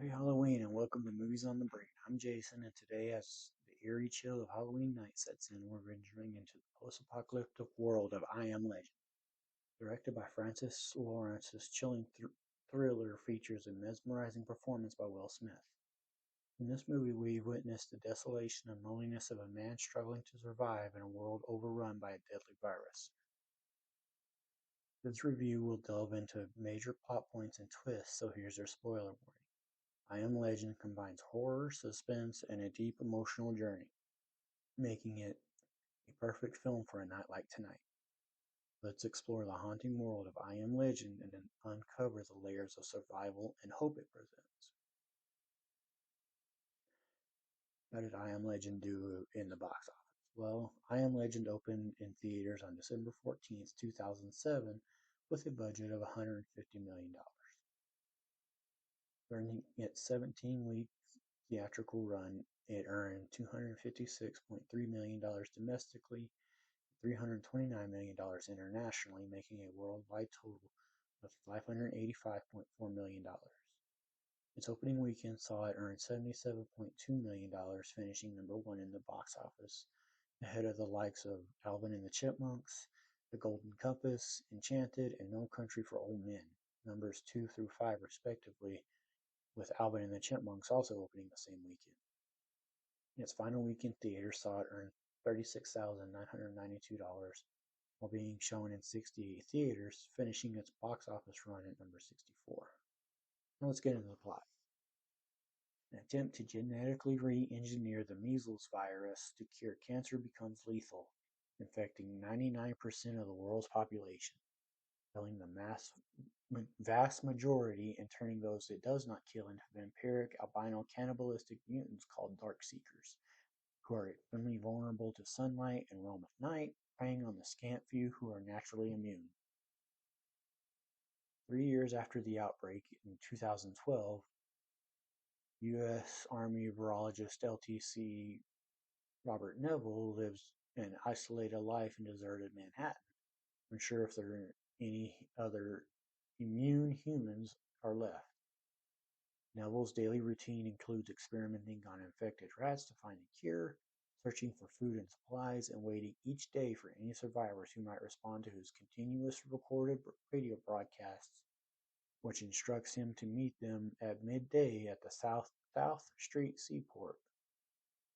Happy Halloween and welcome to Movies on the Brain. I'm Jason, and today, as the eerie chill of Halloween night sets in, we're venturing into the post-apocalyptic world of I Am Legend. Directed by Francis Lawrence, this chilling thriller features a mesmerizing performance by Will Smith. In this movie, we witness the desolation and loneliness of a man struggling to survive in a world overrun by a deadly virus. This review will delve into major plot points and twists, so here's our spoiler warning. I Am Legend combines horror, suspense, and a deep emotional journey, making it a perfect film for a night like tonight. Let's explore the haunting world of I Am Legend and then uncover the layers of survival and hope it presents. How did I Am Legend do in the box office? Well, I Am Legend opened in theaters on December 14th, 2007, with a budget of $150 million. During its 17-week theatrical run, it earned $256.3 million domestically, $329 million internationally, making a worldwide total of $585.4 million. Its opening weekend saw it earn $77.2 million, finishing number one in the box office, ahead of the likes of Alvin and the Chipmunks, The Golden Compass, Enchanted, and No Country for Old Men, numbers 2 through 5 respectively, with Alvin and the Chipmunks also opening the same weekend. Its final week in theaters saw it earn $36,992 while being shown in 68 theaters, finishing its box office run at number 64. Now let's get into the plot. An attempt to genetically re-engineer the measles virus to cure cancer becomes lethal, infecting 99% of the world's population, killing the vast majority and turning those it does not kill into vampiric, albino, cannibalistic mutants called Dark Seekers, who are extremely vulnerable to sunlight and roam at night, preying on the scant few who are naturally immune. 3 years after the outbreak, in 2012, U.S. Army virologist LTC Robert Neville lives an isolated life in deserted Manhattan, unsure if there are any other immune humans are left. Neville's daily routine includes experimenting on infected rats to find a cure, searching for food and supplies, and waiting each day for any survivors who might respond to his continuous recorded radio broadcasts, which instructs him to meet them at midday at the South Street Seaport.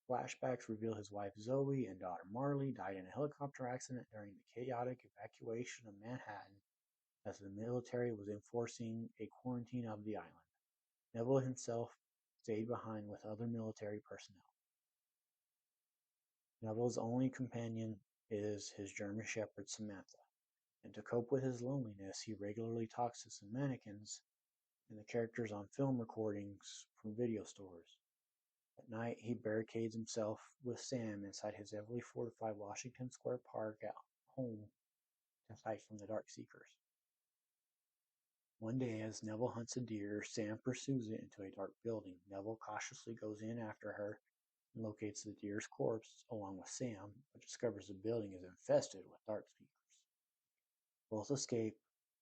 Flashbacks reveal his wife Zoe and daughter Marley died in a helicopter accident during the chaotic evacuation of Manhattan as the military was enforcing a quarantine of the island. Neville himself stayed behind with other military personnel. Neville's only companion is his German shepherd Samantha, and to cope with his loneliness, he regularly talks to some mannequins and the characters on film recordings from video stores. At night, he barricades himself with Sam inside his heavily fortified Washington Square Park at home to hide from the Dark Seekers. One day, as Neville hunts a deer, Sam pursues it into a dark building. Neville cautiously goes in after her and locates the deer's corpse along with Sam, but discovers the building is infested with Dark Seekers. Both escape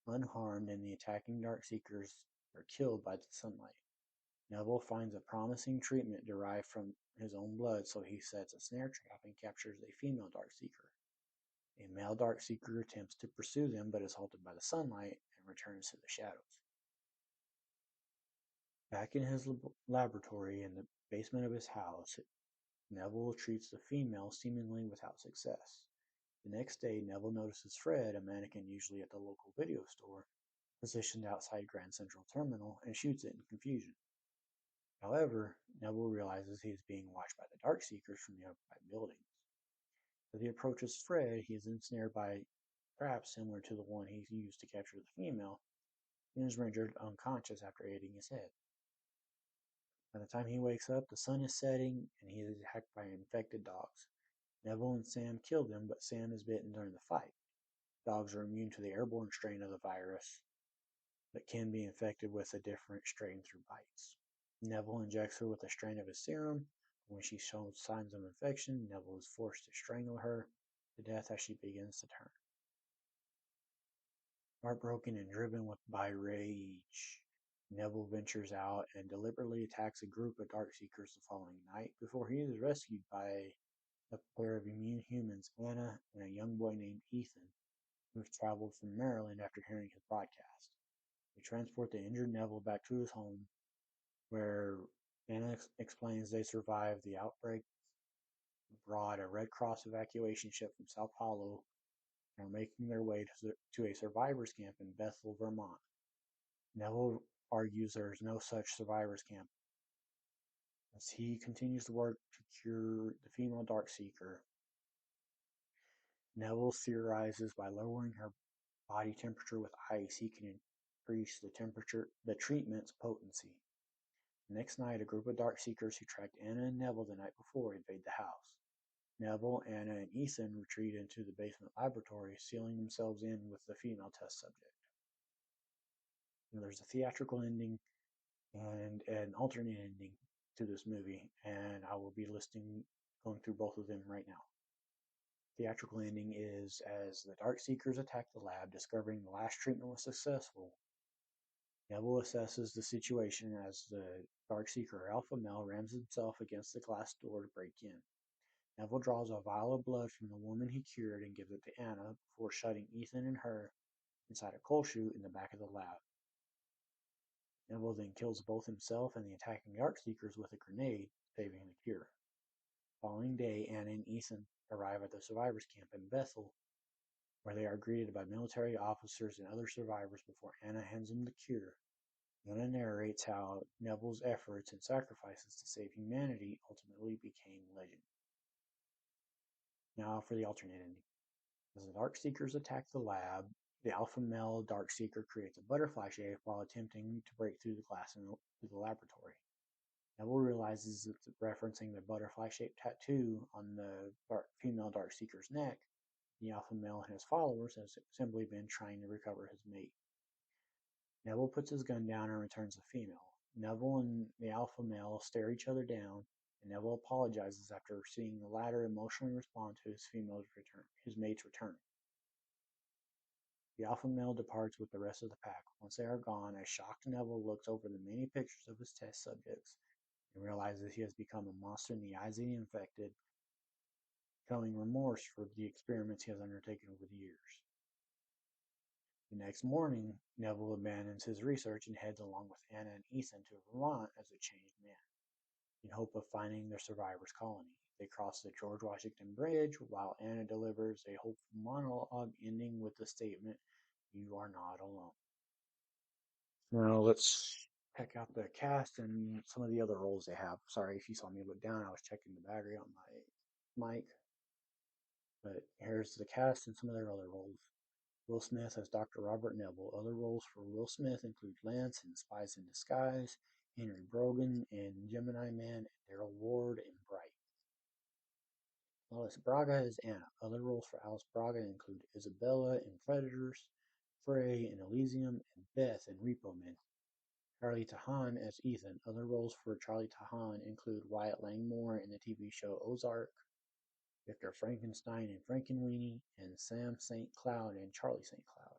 unharmed, and the attacking Dark Seekers are killed by the sunlight. Neville finds a promising treatment derived from his own blood, so he sets a snare trap and captures a female Darkseeker. A male Darkseeker attempts to pursue them but is halted by the sunlight and returns to the shadows. Back in his laboratory in the basement of his house, Neville treats the female seemingly without success. The next day, Neville notices Fred, a mannequin usually at the local video store, positioned outside Grand Central Terminal, and shoots it in confusion. However, Neville realizes he is being watched by the Darkseekers from nearby buildings. As he approaches Fred, he is ensnared by a trap similar to the one he used to capture the female, and is rendered unconscious after hitting his head. By the time he wakes up, the sun is setting, and he is attacked by infected dogs. Neville and Sam kill them, but Sam is bitten during the fight. Dogs are immune to the airborne strain of the virus, but can be infected with a different strain through bites. Neville injects her with a strain of his serum. When she shows signs of infection, Neville is forced to strangle her to death as she begins to turn. Heartbroken and driven by rage, Neville ventures out and deliberately attacks a group of Darkseekers the following night before he is rescued by a pair of immune humans, Anna and a young boy named Ethan, who has traveled from Maryland after hearing his broadcast. They transport the injured Neville back to his home, where Anna explains they survived the outbreak, brought a Red Cross evacuation ship from South Hollow, and are making their way to a survivors camp in Bethel, Vermont. Neville argues there is no such survivors camp. As he continues to work to cure the female Darkseeker, Neville theorizes by lowering her body temperature with ice, he can increase the treatment's potency. The next night, a group of Darkseekers who tracked Anna and Neville the night before invade the house. Neville, Anna, and Ethan retreat into the basement laboratory, sealing themselves in with the female test subject. There's a theatrical ending and an alternate ending to this movie, and I will be going through both of them right now. Theatrical ending is as the Darkseekers attack the lab, discovering the last treatment was successful. Neville assesses the situation as the Darkseeker Alpha Male rams himself against the glass door to break in. Neville draws a vial of blood from the woman he cured and gives it to Anna before shutting Ethan and her inside a coal chute in the back of the lab. Neville then kills both himself and the attacking Darkseekers with a grenade, saving the cure. The following day, Anna and Ethan arrive at the survivors camp in Bethel, where they are greeted by military officers and other survivors before Anna hands them the cure. Anna narrates how Neville's efforts and sacrifices to save humanity ultimately became legend. Now for the alternate ending. As the Darkseekers attack the lab, the alpha male Darkseeker creates a butterfly shape while attempting to break through the glass into the laboratory. Neville realizes it's referencing the butterfly-shaped tattoo on the female Darkseeker's neck. The alpha male and his followers have simply been trying to recover his mate. Neville puts his gun down and returns the female. Neville and the alpha male stare each other down, and Neville apologizes after seeing the latter emotionally respond to his mate's return. The alpha male departs with the rest of the pack. Once they are gone, a shocked Neville looks over the many pictures of his test subjects and realizes he has become a monster in the eyes of the infected, showing remorse for the experiments he has undertaken over the years. The next morning, Neville abandons his research and heads along with Anna and Ethan to Vermont as a changed man, in hope of finding their survivors' colony. They cross the George Washington Bridge while Anna delivers a hopeful monologue ending with the statement, "You are not alone." Now let's check out the cast and some of the other roles they have. Sorry if you saw me look down, I was checking the battery on my mic. But here's the cast and some of their other roles. Will Smith as Dr. Robert Neville. Other roles for Will Smith include Lance in Spies in Disguise, Henry Brogan in Gemini Man, and Daryl Ward in Bright. Alice Braga as Anna. Other roles for Alice Braga include Isabella in Predators, Frey in Elysium, and Beth in Repo Man. Charlie Tahan as Ethan. Other roles for Charlie Tahan include Wyatt Langmore in the TV show Ozark, Victor Frankenstein in Frankenweenie, and Sam St. Cloud in Charlie St. Cloud.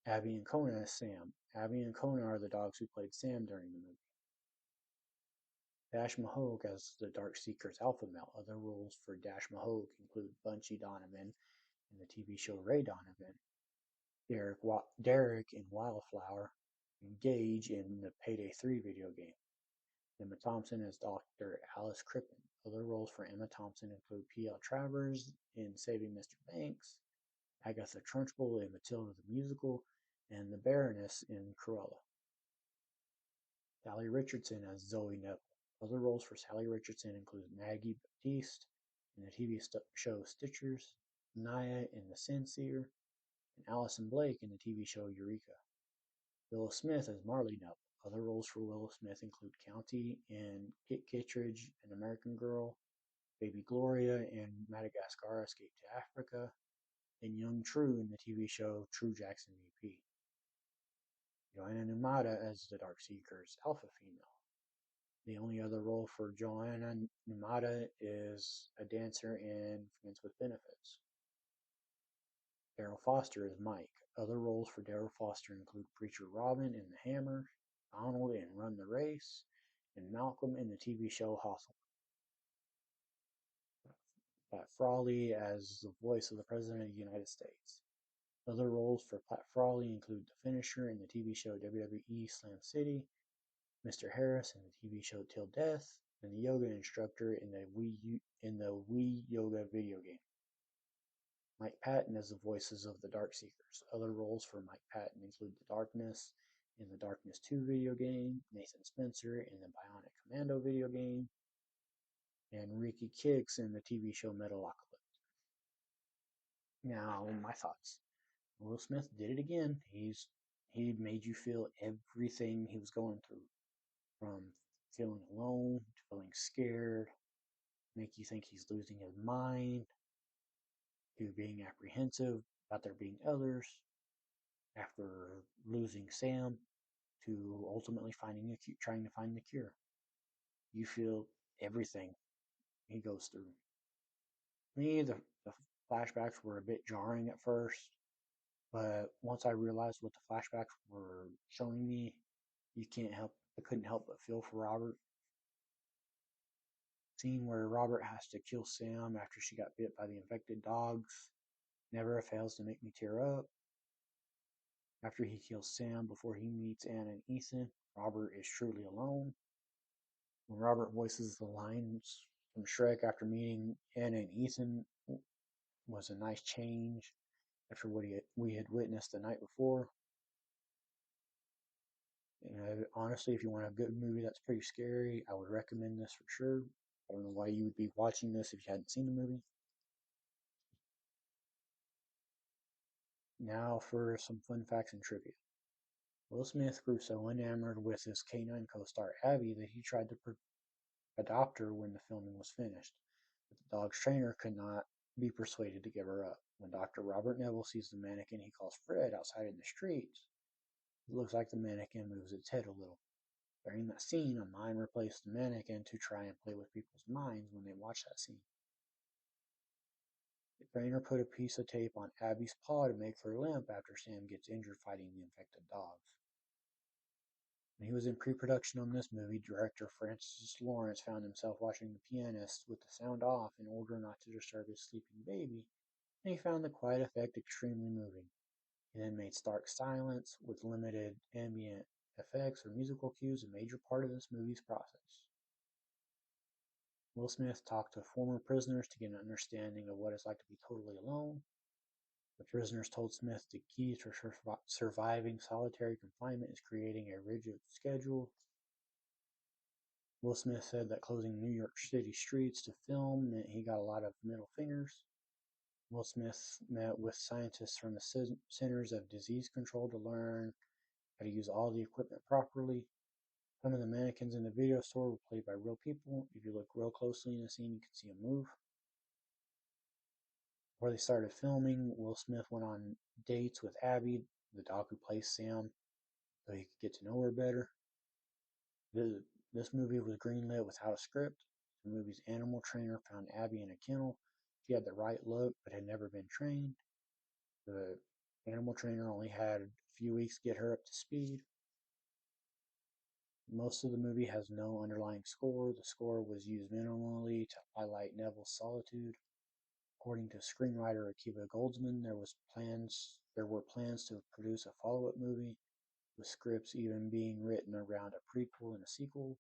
Abby and Kona as Sam. Abby and Kona are the dogs who played Sam during the movie. Dash Mahogue as the Darkseeker's alpha male. Other roles for Dash Mahogue include Bunchy Donovan in the TV show Ray Donovan, Derek in Wildflower, and Gage in the Payday 3 video game. Emma Thompson as Dr. Alice Crippen. Other roles for Emma Thompson include P.L. Travers in Saving Mr. Banks, Agatha Trunchbull in Matilda the Musical, and the Baroness in Cruella. Sally Richardson as Zoe Neville. Other roles for Sally Richardson include Maggie Baptiste in the TV show Stitchers, Naya in The Sincere, and Allison Blake in the TV show Eureka. Willow Smith as Marley Neville. Other roles for Willow Smith include County in Kit Kittredge, An American Girl, Baby Gloria in Madagascar Escape to Africa, and Young True in the TV show True Jackson VP. Joanna Numata as the Darkseeker's alpha female. The only other role for Joanna Numata is a dancer in Friends with Benefits. Daryl Foster is Mike. Other roles for Daryl Foster include Preacher Robin in The Hammer, Donald in Run the Race, and Malcolm in the TV show Hustle. Pat Frawley as the voice of the President of the United States. Other roles for Pat Frawley include the finisher in the TV show WWE Slam City, Mr. Harris in the TV show Till Death, and the yoga instructor in the Wii Yoga video game. Mike Patton as the voices of the Darkseekers. Other roles for Mike Patton include the Darkness in the Darkness 2 video game, Nathan Spencer in the Bionic Commando video game, and Ricky Kicks in the TV show Metalocalypse. Now, my thoughts. Will Smith did it again. He made you feel everything he was going through, from feeling alone to feeling scared, make you think he's losing his mind, to being apprehensive about there being others, after losing Sam, to ultimately trying to find the cure. You feel everything he goes through. Me, the flashbacks were a bit jarring at first, but once I realized what the flashbacks were showing me, I couldn't help but feel for Robert. Scene where Robert has to kill Sam after she got bit by the infected dogs never fails to make me tear up. After he kills Sam before he meets Anna and Ethan, Robert is truly alone. When Robert voices the lines from Shrek after meeting Anna and Ethan was a nice change after we had witnessed the night before. Honestly, if you want a good movie that's pretty scary, I would recommend this for sure. I don't know why you would be watching this if you hadn't seen the movie. Now for some fun facts and trivia. Will Smith grew so enamored with his canine co-star Abby that he tried to adopt her when the filming was finished, but the dog's trainer could not be persuaded to give her up. When Dr. Robert Neville sees the mannequin he calls Fred outside in the streets, it looks like the mannequin moves its head a little. During that scene, a mime replaced the mannequin to try and play with people's minds when they watch that scene. The trainer put a piece of tape on Abby's paw to make her limp after Sam gets injured fighting the infected dogs. When he was in pre-production on this movie, director Francis Lawrence found himself watching The Pianist with the sound off in order not to disturb his sleeping baby, and he found the quiet effect extremely moving. He then made stark silence with limited ambient effects or musical cues a major part of this movie's process. Will Smith talked to former prisoners to get an understanding of what it's like to be totally alone. The prisoners told Smith the key to surviving solitary confinement is creating a rigid schedule. Will Smith said that closing New York City streets to film meant he got a lot of middle fingers. Will Smith met with scientists from the Centers of Disease Control to learn how to use all the equipment properly. Some of the mannequins in the video store were played by real people. If you look real closely in the scene, you can see them move. Before they started filming, Will Smith went on dates with Abby, the dog who plays Sam, so he could get to know her better. This movie was greenlit without a script. The movie's animal trainer found Abby in a kennel. She had the right look but had never been trained. The animal trainer only had a few weeks to get her up to speed. Most of the movie has no underlying score. The score was used minimally to highlight Neville's solitude. According to screenwriter Akiva Goldsman, there were plans to produce a follow-up movie, with scripts even being written around a prequel and a sequel.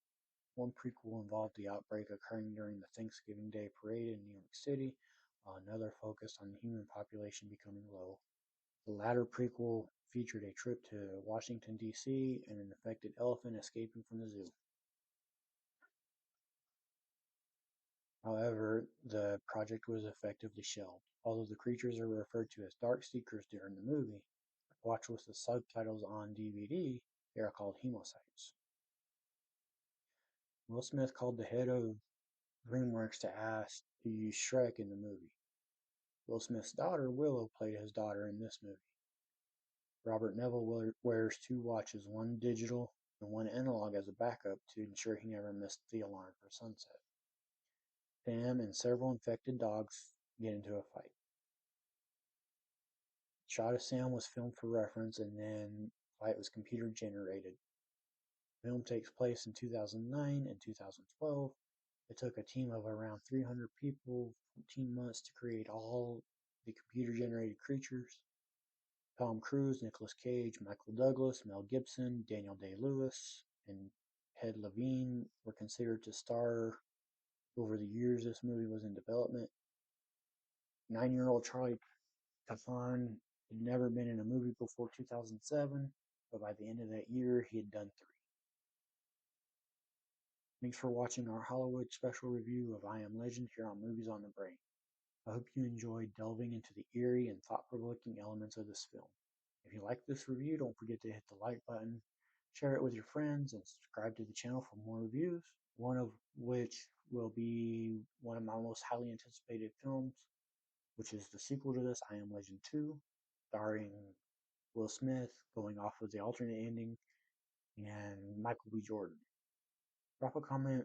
One prequel involved the outbreak occurring during the Thanksgiving Day parade in New York City, while another focused on the human population becoming low. The latter prequel featured a trip to Washington, D.C., and an infected elephant escaping from the zoo. However, the project was effectively shelved. Although the creatures are referred to as Darkseekers during the movie, watch with the subtitles on DVD, they are called hemocytes. Will Smith called the head of DreamWorks to ask to use Shrek in the movie. Will Smith's daughter, Willow, played his daughter in this movie. Robert Neville wears two watches, one digital and one analog as a backup to ensure he never missed the alarm for sunset. Sam and several infected dogs get into a fight. Shot of Sam was filmed for reference and then the fight was computer generated. The film takes place in 2009 and 2012. It took a team of around 300 people 14 months to create all the computer generated creatures. Tom Cruise, Nicolas Cage, Michael Douglas, Mel Gibson, Daniel Day-Lewis, and Ted Levine were considered to star over the years this movie was in development. 9-year-old Charlie Kaufman had never been in a movie before 2007, but by the end of that year, he had done 3. Thanks for watching our Hollywood special review of I Am Legend here on Movies on the Brain. I hope you enjoyed delving into the eerie and thought-provoking elements of this film. If you like this review, don't forget to hit the like button, share it with your friends, and subscribe to the channel for more reviews, one of which will be one of my most highly anticipated films, which is the sequel to this, I Am Legend 2, starring Will Smith going off of the alternate ending and Michael B. Jordan. Drop a comment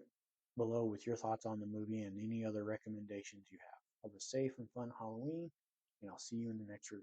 below with your thoughts on the movie and any other recommendations you have. Have a safe and fun Halloween, and I'll see you in the next review.